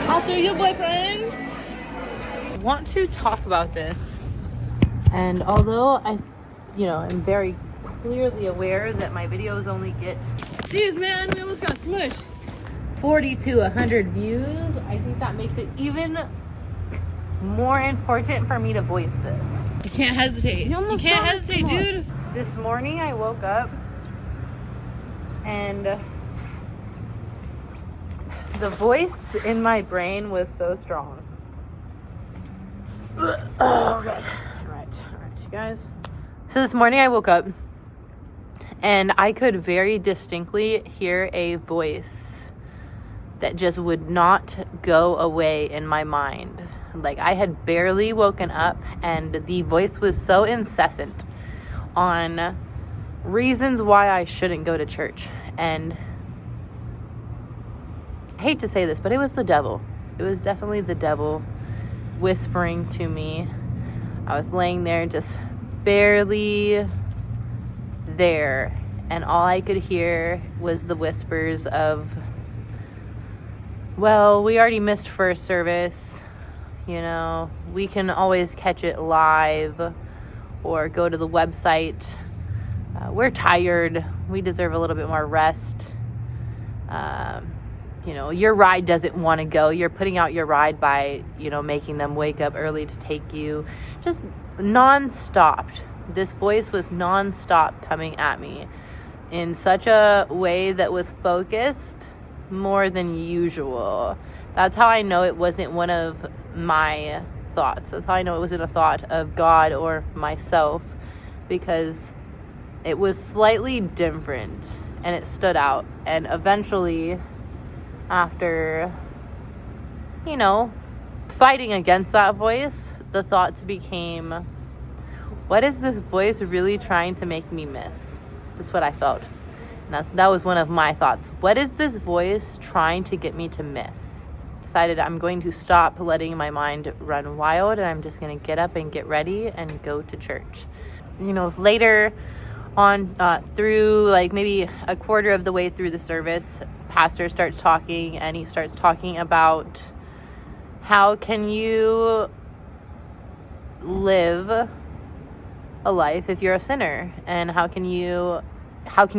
After you, boyfriend. I want to talk about this, and although I am very clearly aware that my videos only get Jeez, man, we almost got smushed. 40 to 100 views, I think that makes it even more important for me to voice this. You can't hesitate. You can't hesitate, dude. This morning I woke up and the voice in my brain was so strong. Oh, okay. All right, you guys. So this morning I woke up and I could very distinctly hear a voice that just would not go away in my mind. Like, I had barely woken up and the voice was so incessant on reasons why I shouldn't go to church. And I hate to say this, but it was the devil. It was definitely the devil whispering to me. I was laying there just barely there, and all I could hear was the whispers of, well, we already missed first service. We can always catch it live or go to the website. We're tired. We deserve a little bit more rest. Your ride doesn't want to go. You're putting out your ride by, making them wake up early to take you. Just non-stop. This voice was non-stop coming at me in such a way that was focused more than usual. That's how I know it wasn't one of my thoughts. That's how I know it wasn't a thought of God or myself, because it was slightly different and it stood out. And eventually, after, fighting against that voice, the thoughts became, what is this voice really trying to make me miss? That's what I felt. And that was one of my thoughts. What is this voice trying to get me to miss? Decided I'm going to stop letting my mind run wild, and I'm just going to get up and get ready and go to church. Later on, through like maybe a quarter of the way through the service, pastor starts talking, and he starts talking about how can you live a life if you're a sinner, and how can you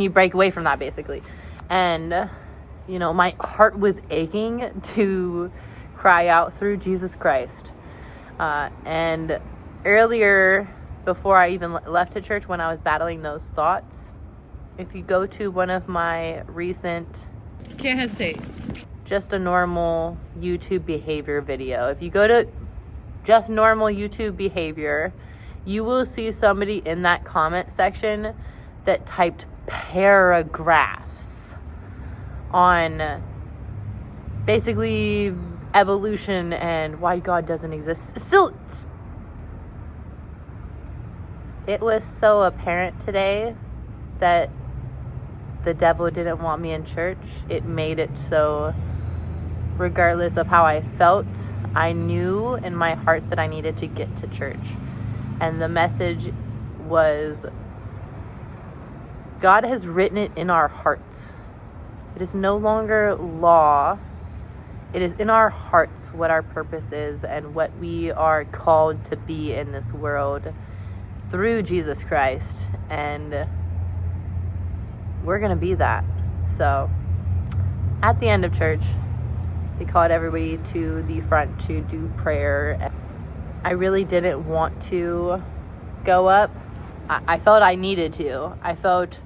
break away from that, basically. And my heart was aching to cry out through Jesus Christ. And earlier, before I even left to church, when I was battling those thoughts, if you go to one of my recent, Can't hesitate, just a normal YouTube behavior video, if you go to just normal YouTube behavior, you will see somebody in that comment section that typed paragraphs on basically evolution and why God doesn't exist. Still, it was so apparent today that the devil didn't want me in church. It made it so, regardless of how I felt, I knew in my heart that I needed to get to church. And the message was, God has written it in our hearts. It is no longer law. It is in our hearts what our purpose is and what we are called to be in this world through Jesus Christ. And we're going to be that. So at the end of church, they called everybody to the front to do prayer. I really didn't want to go up. I felt I needed to. I felt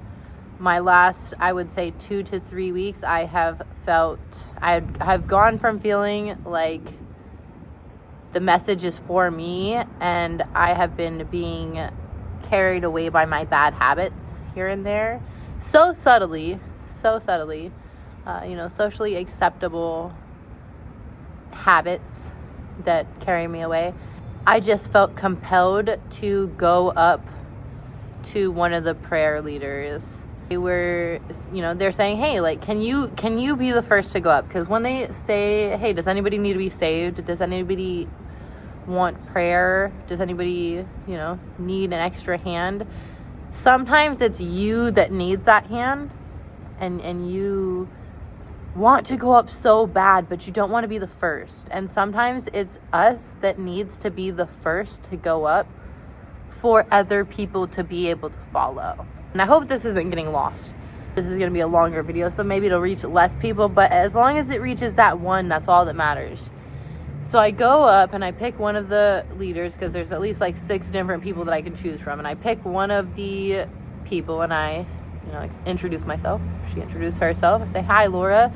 my last, I would say 2 to 3 weeks, I have gone from feeling like the message is for me, and I have been being carried away by my bad habits here and there, so subtly, socially acceptable habits that carry me away. I just felt compelled to go up to one of the prayer leaders. They were, they're saying, hey, like, can you be the first to go up? Because when they say, hey, does anybody need to be saved? Does anybody want prayer? Does anybody, need an extra hand? Sometimes it's you that needs that hand, and you want to go up so bad, but you don't want to be the first. And sometimes it's us that needs to be the first to go up for other people to be able to follow. And I hope this isn't getting lost. This is going to be a longer video, so maybe it'll reach less people, but as long as it reaches that one, that's all that matters. So I go up and I pick one of the leaders, because there's at least like 6 different people that I can choose from, and I pick one of the people and I introduce myself. She introduced herself. I say, "Hi, Laura.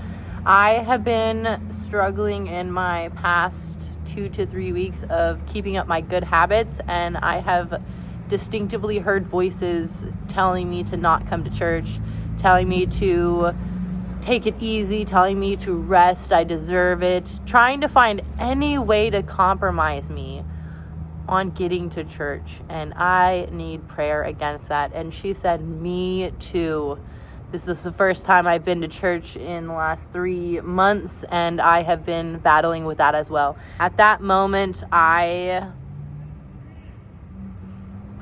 I have been struggling in my past 2 to 3 weeks of keeping up my good habits, and I have distinctively heard voices telling me to not come to church, telling me to take it easy, telling me to rest, I deserve it, trying to find any way to compromise me on getting to church, and I need prayer against that." And she said, "Me too. This is the first time I've been to church in the last 3 months, and I have been battling with that as well." At that moment, I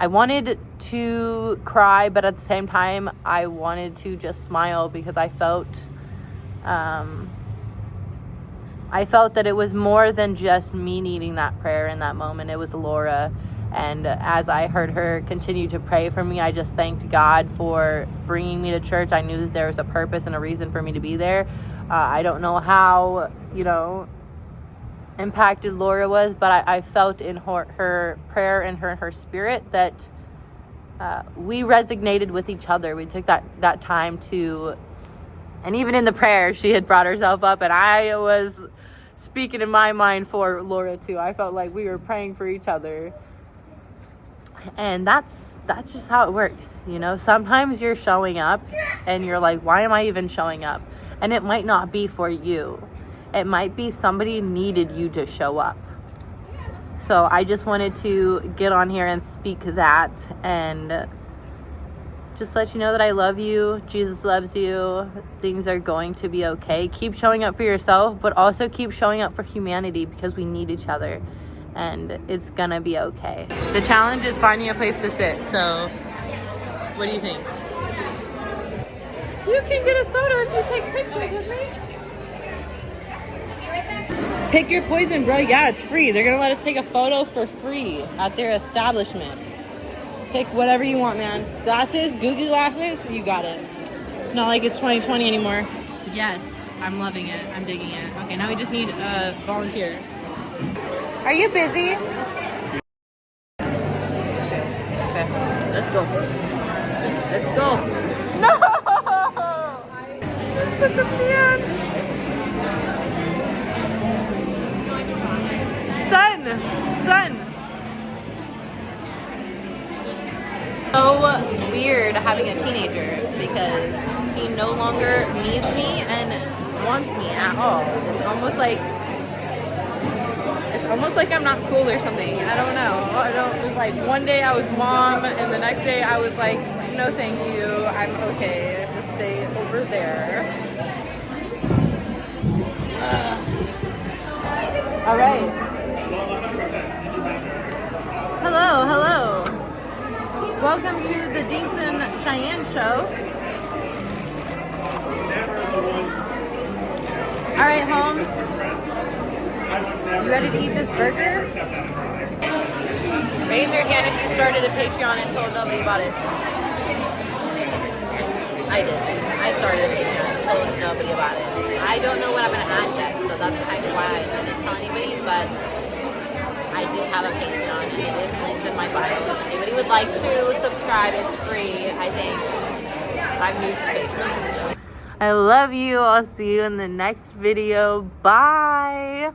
wanted to cry, but at the same time, I wanted to just smile, because I felt that it was more than just me needing that prayer in that moment. It was Laura. And as I heard her continue to pray for me, I just thanked God for bringing me to church. I knew that there was a purpose and a reason for me to be there. I don't know how, impacted Laura was, but I felt in her prayer and her spirit that we resonated with each other. We took that time to, and even in the prayer, she had brought herself up, and I was speaking in my mind for Laura too. I felt like we were praying for each other. And that's just how it works, Sometimes you're showing up and you're like, why am I even showing up? And it might not be for you. It might be somebody needed you to show up. So I just wanted to get on here and speak that and just let you know that I love you. Jesus loves you. Things are going to be okay. Keep showing up for yourself, but also keep showing up for humanity, because we need each other. And it's gonna be okay. The challenge is finding a place to sit. So, what do you think? You can get a soda if you take pictures with me. Pick your poison, bro. Yeah, it's free. They're gonna let us take a photo for free at their establishment. Pick whatever you want, man. Glasses, Google glasses, you got it. It's not like it's 2020 anymore. Yes, I'm loving it. I'm digging it. Okay, now we just need a volunteer. Are you busy? Okay, let's go. Let's go. No! Such a man. Son! So weird having a teenager, because he no longer needs me and wants me at all. It's almost like I'm not cool or something. I don't know. It's like one day I was mom, and the next day I was like, no thank you, I'm okay, just stay over there. All right. Hello. Welcome to the Dinks and Cheyenne show. All right, Holmes. You ready to eat this burger? Raise your hand if you started a Patreon and told nobody about it. I did. I started a Patreon and told nobody about it. I don't know what I'm going to add yet, so that's kind of why I didn't tell anybody, but I do have a Patreon, and it is linked in my bio. If anybody would like to subscribe, it's free, I think. I'm new to Patreon. I love you. I'll see you in the next video. Bye.